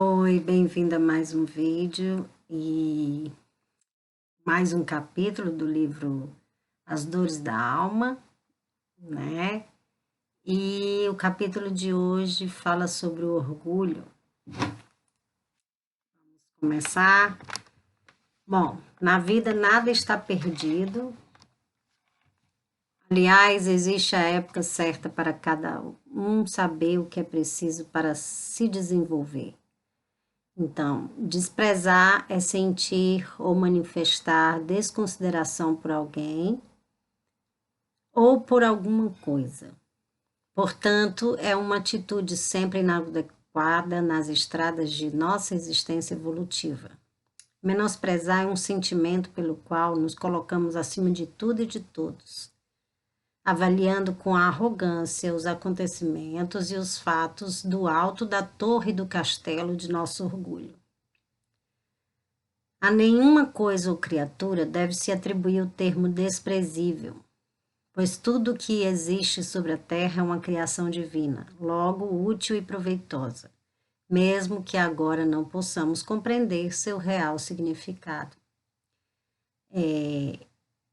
Oi, bem-vinda a mais um vídeo e mais um capítulo do livro As Dores da Alma, né? E o capítulo de hoje fala sobre o orgulho. Começar. Bom, na vida nada está perdido. Aliás, existe a época certa para cada um saber o que é preciso para se desenvolver. Então, desprezar é sentir ou manifestar desconsideração por alguém ou por alguma coisa. Portanto, é uma atitude sempre inadequada nas estradas de nossa existência evolutiva. Menosprezar é um sentimento pelo qual nos colocamos acima de tudo e de todos, avaliando com arrogância os acontecimentos e os fatos do alto da torre do castelo de nosso orgulho. A nenhuma coisa ou criatura deve-se atribuir o termo desprezível, pois tudo o que existe sobre a terra é uma criação divina, logo útil e proveitosa, mesmo que agora não possamos compreender seu real significado.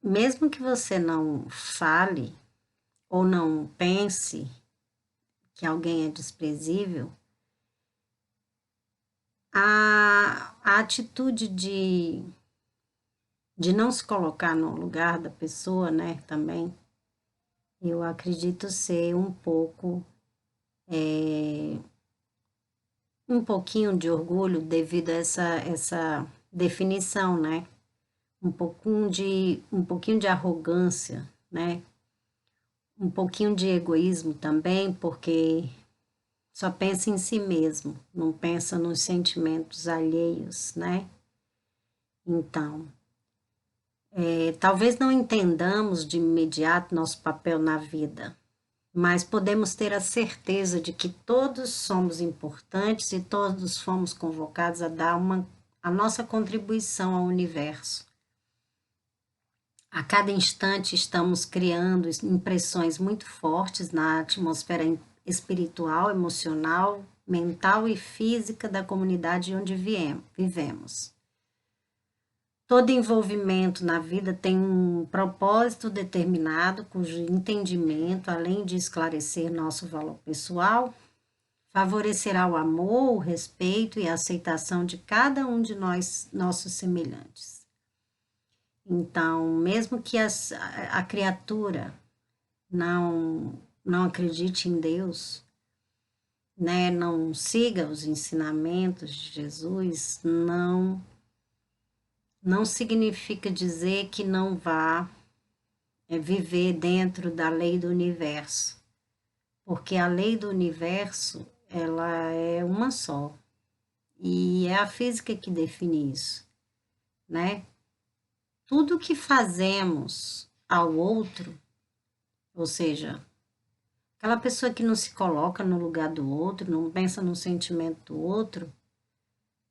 Mesmo que você não fale ou não pense que alguém é desprezível, a atitude de não se colocar no lugar da pessoa, né, também, eu acredito ser um pouquinho de orgulho devido a essa definição, né? Um pouquinho de arrogância, né? Um pouquinho de egoísmo também, porque só pensa em si mesmo, não pensa nos sentimentos alheios, né? Então, talvez não entendamos de imediato nosso papel na vida, mas podemos ter a certeza de que todos somos importantes e todos fomos convocados a dar a nossa contribuição ao universo. A cada instante estamos criando impressões muito fortes na atmosfera espiritual, emocional, mental e física da comunidade onde vivemos. Todo envolvimento na vida tem um propósito determinado, cujo entendimento, além de esclarecer nosso valor pessoal, favorecerá o amor, o respeito e a aceitação de cada um de nós, nossos semelhantes. Então, mesmo que a criatura não acredite em Deus, né, não siga os ensinamentos de Jesus, não significa dizer que não vá viver dentro da lei do universo, porque a lei do universo, ela é uma só, e é a física que define isso, né? Tudo que fazemos ao outro, ou seja, aquela pessoa que não se coloca no lugar do outro, não pensa no sentimento do outro,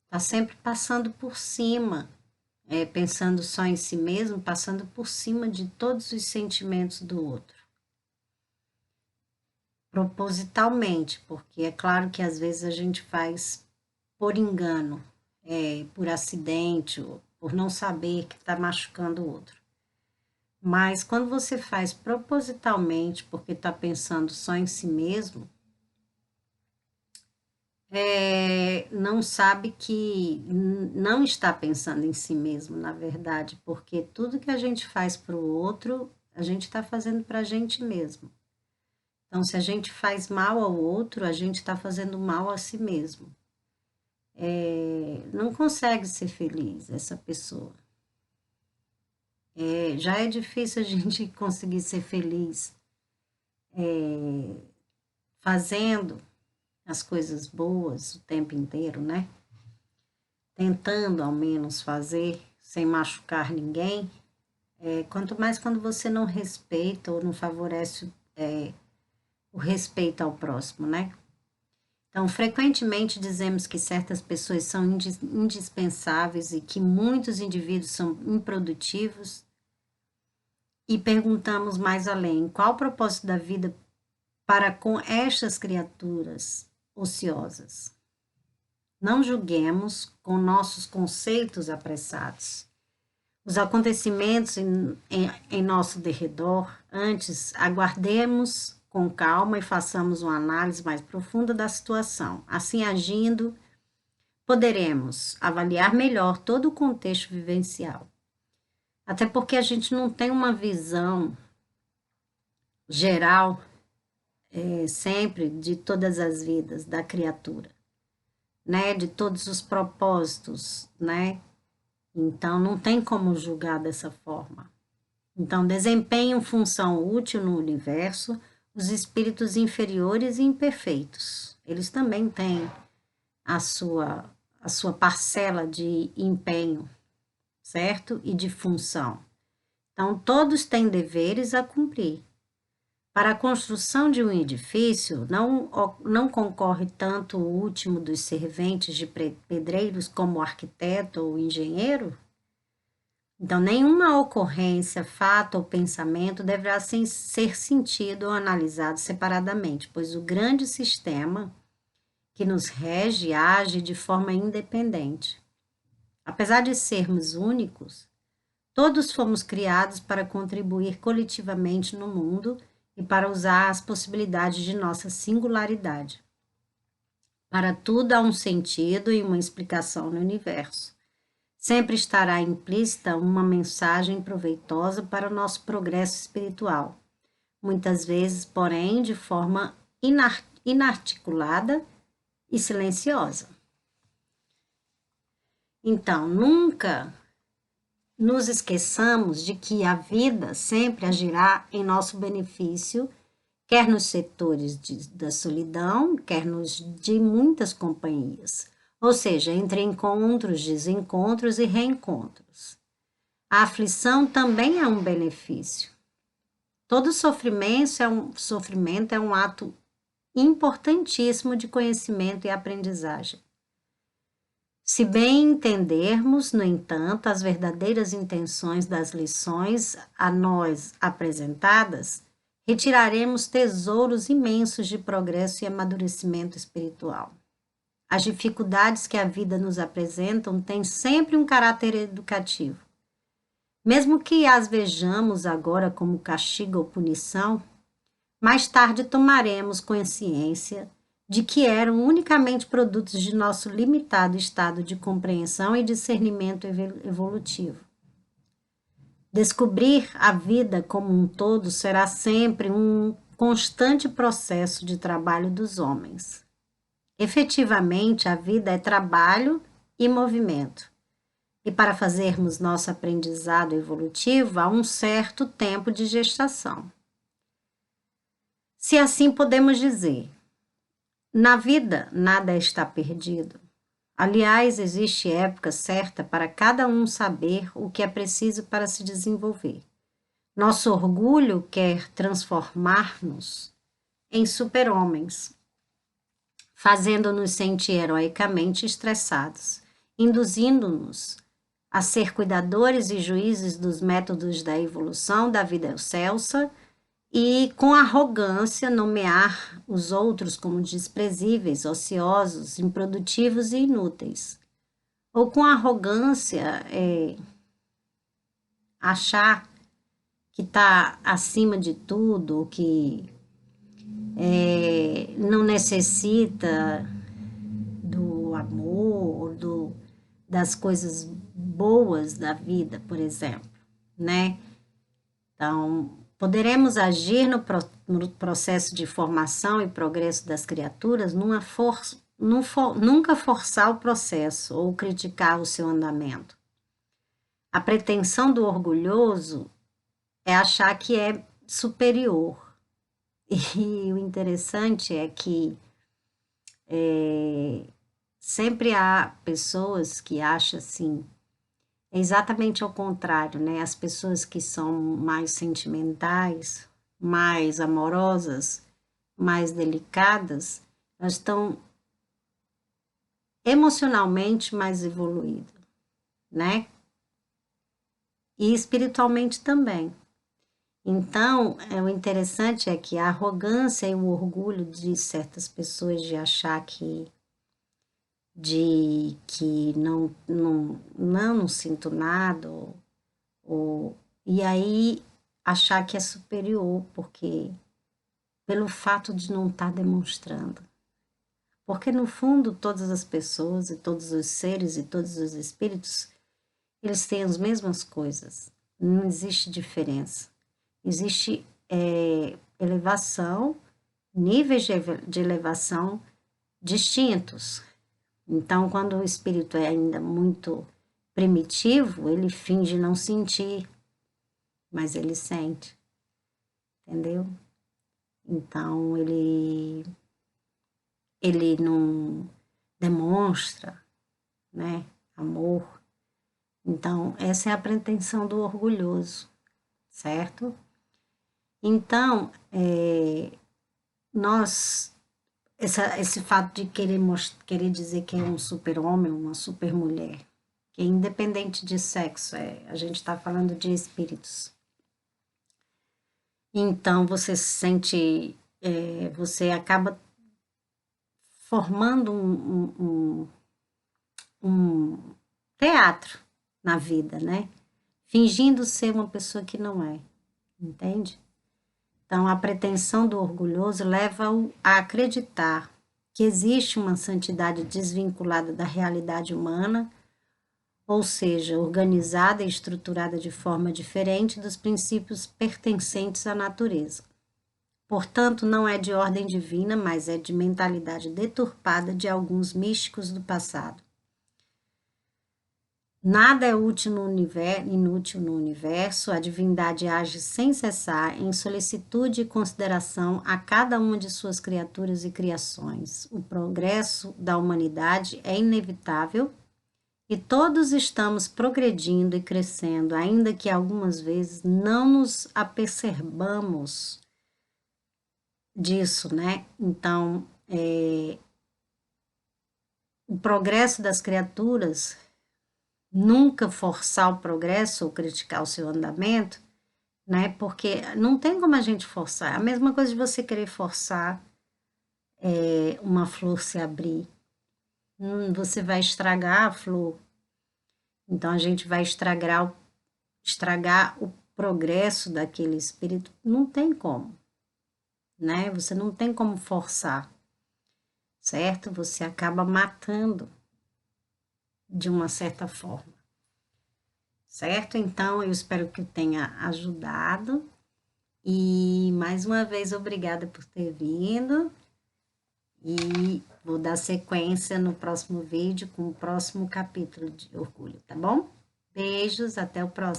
está sempre passando por cima, pensando só em si mesmo, passando por cima de todos os sentimentos do outro. Propositalmente, porque é claro que às vezes a gente faz por engano, por acidente, ou por não saber que está machucando o outro. Mas quando você faz propositalmente, porque está pensando só em si mesmo, não sabe que não está pensando em si mesmo, na verdade, porque tudo que a gente faz para o outro, a gente está fazendo para a gente mesmo. Então, se a gente faz mal ao outro, a gente está fazendo mal a si mesmo. Não consegue ser feliz essa pessoa. Já é difícil a gente conseguir ser feliz fazendo as coisas boas o tempo inteiro, né? Tentando ao menos fazer sem machucar ninguém. Quanto mais quando você não respeita ou não favorece o respeito ao próximo, né? Então, frequentemente dizemos que certas pessoas são indispensáveis e que muitos indivíduos são improdutivos e perguntamos mais além, qual o propósito da vida para com estas criaturas ociosas? Não julguemos com nossos conceitos apressados os acontecimentos em nosso derredor. Antes, aguardemos com calma e façamos uma análise mais profunda da situação. Assim, agindo, poderemos avaliar melhor todo o contexto vivencial. Até porque a gente não tem uma visão geral, sempre, de todas as vidas da criatura, né? De todos os propósitos, né? Então, não tem como julgar dessa forma. Então, desempenham função útil no universo os espíritos inferiores e imperfeitos. Eles também têm a sua parcela de empenho, certo? E de função. Então, todos têm deveres a cumprir. Para a construção de um edifício, não concorre tanto o último dos serventes de pedreiros como o arquiteto ou o engenheiro? Então, nenhuma ocorrência, fato ou pensamento deverá ser sentido ou analisado separadamente, pois o grande sistema que nos rege age de forma independente. Apesar de sermos únicos, todos fomos criados para contribuir coletivamente no mundo e para usar as possibilidades de nossa singularidade. Para tudo há um sentido e uma explicação no universo. Sempre estará implícita uma mensagem proveitosa para o nosso progresso espiritual, muitas vezes, porém, de forma inarticulada e silenciosa. Então, nunca nos esqueçamos de que a vida sempre agirá em nosso benefício, quer nos setores da solidão, quer nos de muitas companhias, ou seja, entre encontros, desencontros e reencontros. A aflição também é um benefício. Todo sofrimento é um ato importantíssimo de conhecimento e aprendizagem. Se bem entendermos, no entanto, as verdadeiras intenções das lições a nós apresentadas, retiraremos tesouros imensos de progresso e amadurecimento espiritual. As dificuldades que a vida nos apresenta têm sempre um caráter educativo. Mesmo que as vejamos agora como castigo ou punição, mais tarde tomaremos consciência de que eram unicamente produtos de nosso limitado estado de compreensão e discernimento evolutivo. Descobrir a vida como um todo será sempre um constante processo de trabalho dos homens. Efetivamente, a vida é trabalho e movimento. E para fazermos nosso aprendizado evolutivo, há um certo tempo de gestação. Se assim podemos dizer, na vida nada está perdido. Aliás, existe época certa para cada um saber o que é preciso para se desenvolver. Nosso orgulho quer transformar-nos em super-homens, fazendo-nos sentir heroicamente estressados, induzindo-nos a ser cuidadores e juízes dos métodos da evolução da vida excelsa e, com arrogância, nomear os outros como desprezíveis, ociosos, improdutivos e inúteis. Ou com arrogância, achar que está acima de tudo, que não necessita do amor, das coisas boas da vida, por exemplo, né? Então, poderemos agir no processo de formação e progresso das criaturas nunca forçar o processo ou criticar o seu andamento. A pretensão do orgulhoso é achar que é superior. E o interessante é que sempre há pessoas que acham assim, é exatamente ao contrário, né? As pessoas que são mais sentimentais, mais amorosas, mais delicadas, elas estão emocionalmente mais evoluídas, né? E espiritualmente também. Então, o interessante é que a arrogância e o orgulho de certas pessoas de achar que de que não sinto nada, e aí achar que é superior, porque pelo fato de não estar demonstrando. Porque no fundo todas as pessoas e todos os seres e todos os espíritos, eles têm as mesmas coisas. Não existe diferença. Existe elevação, níveis de elevação distintos. Então, quando o espírito é ainda muito primitivo, ele finge não sentir, mas ele sente, entendeu? Então, ele não demonstra, né, amor. Então, essa é a pretensão do orgulhoso, certo? Então, esse fato de querer dizer que é um super-homem, uma super-mulher, que é independente de sexo, a gente está falando de espíritos. Então, você se sente, você acaba formando um teatro na vida, né? Fingindo ser uma pessoa que não é, entende? Então, a pretensão do orgulhoso leva-o a acreditar que existe uma santidade desvinculada da realidade humana, ou seja, organizada e estruturada de forma diferente dos princípios pertencentes à natureza. Portanto, não é de ordem divina, mas é de mentalidade deturpada de alguns místicos do passado. Nada é inútil no universo, a divindade age sem cessar em solicitude e consideração a cada uma de suas criaturas e criações. O progresso da humanidade é inevitável e todos estamos progredindo e crescendo, ainda que algumas vezes não nos apercebamos disso, né? Então, o progresso das criaturas, nunca forçar o progresso ou criticar o seu andamento, né? Porque não tem como a gente forçar. A mesma coisa de você querer forçar uma flor se abrir. Você vai estragar a flor. Então a gente vai estragar o progresso daquele espírito. Não tem como, né? Você não tem como forçar, certo? Você acaba matando de uma certa forma, certo? Então eu espero que eu tenha ajudado. E mais uma vez, obrigada por ter vindo. E vou dar sequência no próximo vídeo com o próximo capítulo de orgulho, tá bom? Beijos, até o próximo.